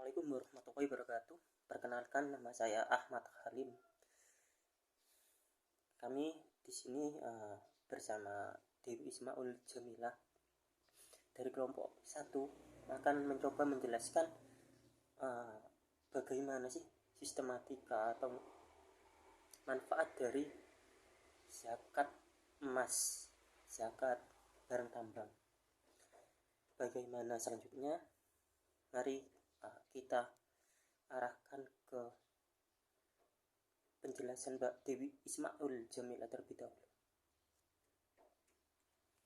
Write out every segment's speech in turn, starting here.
Assalamualaikum warahmatullahi wabarakatuh. Perkenalkan, nama saya Ahmad Halim. Kami di sini bersama Dewi Ismaul Jamilah dari kelompok 1 akan mencoba menjelaskan bagaimana sih sistematika atau manfaat dari zakat emas, zakat barang tambang. Bagaimana selanjutnya? Mari kita arahkan ke penjelasan Mbak Dewi Ismaul Jamilah terlebih dahulu.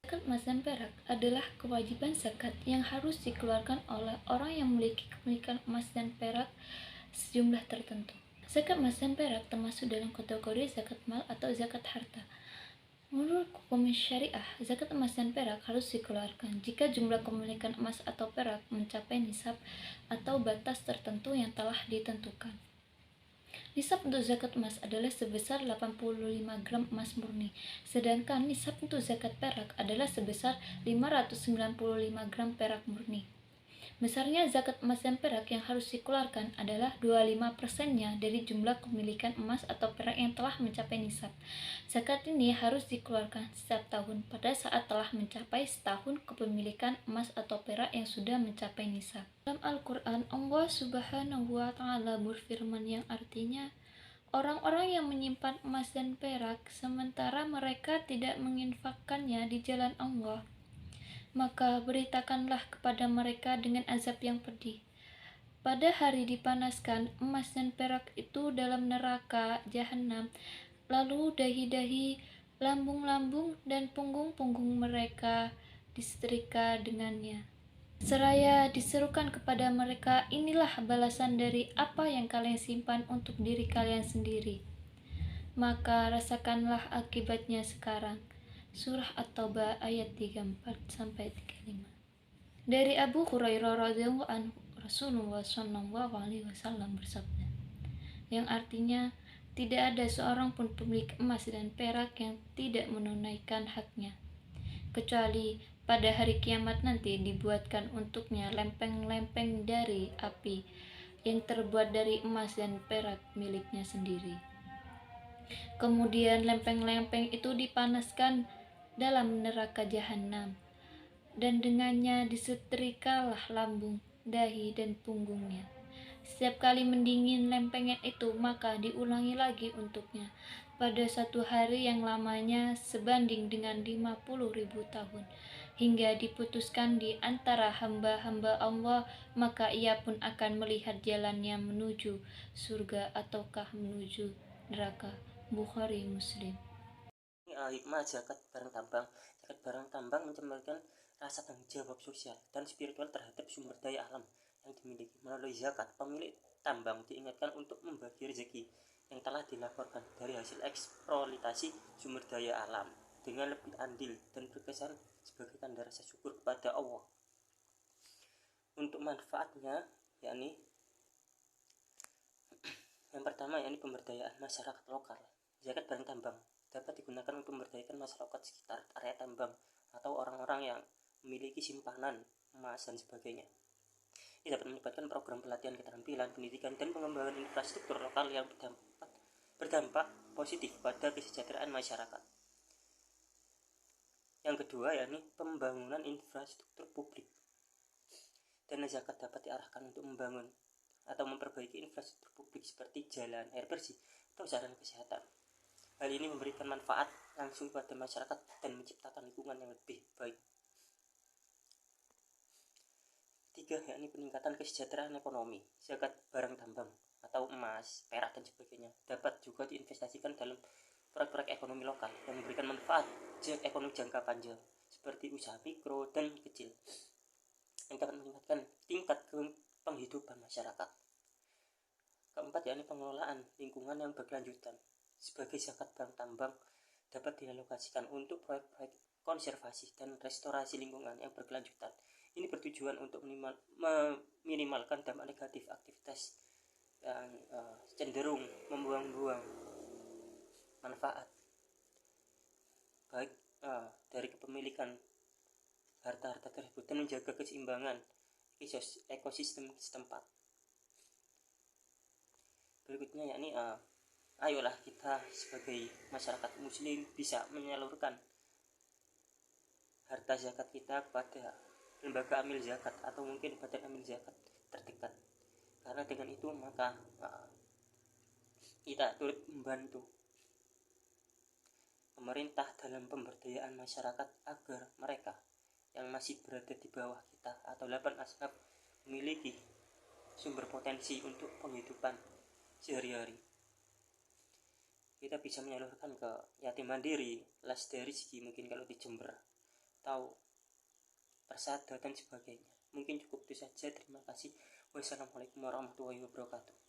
Zakat emas dan perak adalah kewajiban zakat yang harus dikeluarkan oleh orang yang memiliki kepemilikan emas dan perak sejumlah tertentu. Zakat emas dan perak termasuk dalam kategori zakat mal atau zakat harta. Menurut hukum syariah, zakat emas dan perak harus dikeluarkan jika jumlah kepemilikan emas atau perak mencapai nisab atau batas tertentu yang telah ditentukan. Nisab untuk zakat emas adalah sebesar 85 gram emas murni, sedangkan nisab untuk zakat perak adalah sebesar 595 gram perak murni. Besarnya zakat emas dan perak yang harus dikeluarkan adalah 25%-nya dari jumlah kepemilikan emas atau perak yang telah mencapai nisab. Zakat ini harus dikeluarkan setiap tahun pada saat telah mencapai setahun kepemilikan emas atau perak yang sudah mencapai nisab. Dalam Al-Quran, Allah Subhanahu wa Ta'ala berfirman yang artinya, orang-orang yang menyimpan emas dan perak sementara mereka tidak menginfakkannya di jalan Allah, maka beritakanlah kepada mereka dengan azab yang pedih. Pada hari dipanaskan emas dan perak itu dalam neraka jahanam, lalu dahi-dahi, lambung-lambung, dan punggung-punggung mereka disetrika dengannya. Seraya diserukan kepada mereka, inilah balasan dari apa yang kalian simpan untuk diri kalian sendiri. Maka rasakanlah akibatnya sekarang. Surah At-Taubah ayat 34-35. Dari Abu Hurairah radhiyallahu anhu, Rasulullah Shallallahu alaihi wasallam bersabda, yang artinya, tidak ada seorang pun pemilik emas dan perak yang tidak menunaikan haknya, kecuali pada hari kiamat nanti dibuatkan untuknya lempeng-lempeng dari api yang terbuat dari emas dan perak miliknya sendiri. Kemudian lempeng-lempeng itu dipanaskan dalam neraka jahanam, dan dengannya disetrikalah lambung, dahi, dan punggungnya. Setiap kali mendingin lempengan itu, maka diulangi lagi untuknya pada satu hari yang lamanya sebanding dengan 50.000 tahun, hingga diputuskan di antara hamba-hamba Allah, maka ia pun akan melihat jalannya menuju surga ataukah menuju neraka. Bukhari Muslim. Hikmah zakat barang tambang. Zakat barang tambang mencerminkan rasa tanggung jawab sosial dan spiritual terhadap sumber daya alam yang dimiliki. Melalui zakat, pemilik tambang diingatkan untuk membagi rezeki yang telah dilaporkan dari hasil eksploitasi sumber daya alam dengan lebih adil dan berkesan sebagai tanda rasa syukur kepada Allah. Untuk manfaatnya, yakni yang pertama, yakni pemberdayaan masyarakat lokal. Zakat barang tambang dapat digunakan untuk memberdayakan masyarakat sekitar area tambang atau orang-orang yang memiliki simpanan emas dan sebagainya. Ini dapat menyebabkan program pelatihan keterampilan, pendidikan, dan pengembangan infrastruktur lokal yang berdampak positif pada kesejahteraan masyarakat. Yang kedua, yakni pembangunan infrastruktur publik. Dana zakat dapat diarahkan untuk membangun atau memperbaiki infrastruktur publik seperti jalan, air bersih, atau sarana kesehatan. Hal ini memberikan manfaat langsung pada masyarakat dan menciptakan lingkungan yang lebih baik. Ketiga, yakni peningkatan kesejahteraan ekonomi. Zakat barang tambang atau emas, perak, dan sebagainya dapat juga diinvestasikan dalam proyek-proyek ekonomi lokal yang memberikan manfaat ekonomi jangka panjang seperti usaha mikro dan kecil yang dapat meningkatkan tingkat penghidupan masyarakat. Keempat, yakni pengelolaan lingkungan yang berkelanjutan. Sebagai zakat barang tambang dapat dialokasikan untuk proyek-proyek konservasi dan restorasi lingkungan yang berkelanjutan. Ini bertujuan untuk meminimalkan dampak negatif aktivitas yang cenderung membuang-buang manfaat baik dari kepemilikan harta-harta tersebut dan menjaga keseimbangan ekosistem setempat. berikutnya yakni ayolah kita sebagai masyarakat muslim bisa menyalurkan harta zakat kita kepada lembaga amil zakat atau mungkin badan amil zakat terdekat, karena dengan itu maka kita turut membantu pemerintah dalam pemberdayaan masyarakat agar mereka yang masih berada di bawah kita atau 8 asnaf memiliki sumber potensi untuk penghidupan sehari-hari. Kita bisa menyalurkan ke yatim mandiri, Lasda Rizki mungkin kalau di Jember, atau Persada dan sebagainya. Mungkin cukup itu saja. Terima kasih. Wassalamualaikum warahmatullahi wabarakatuh.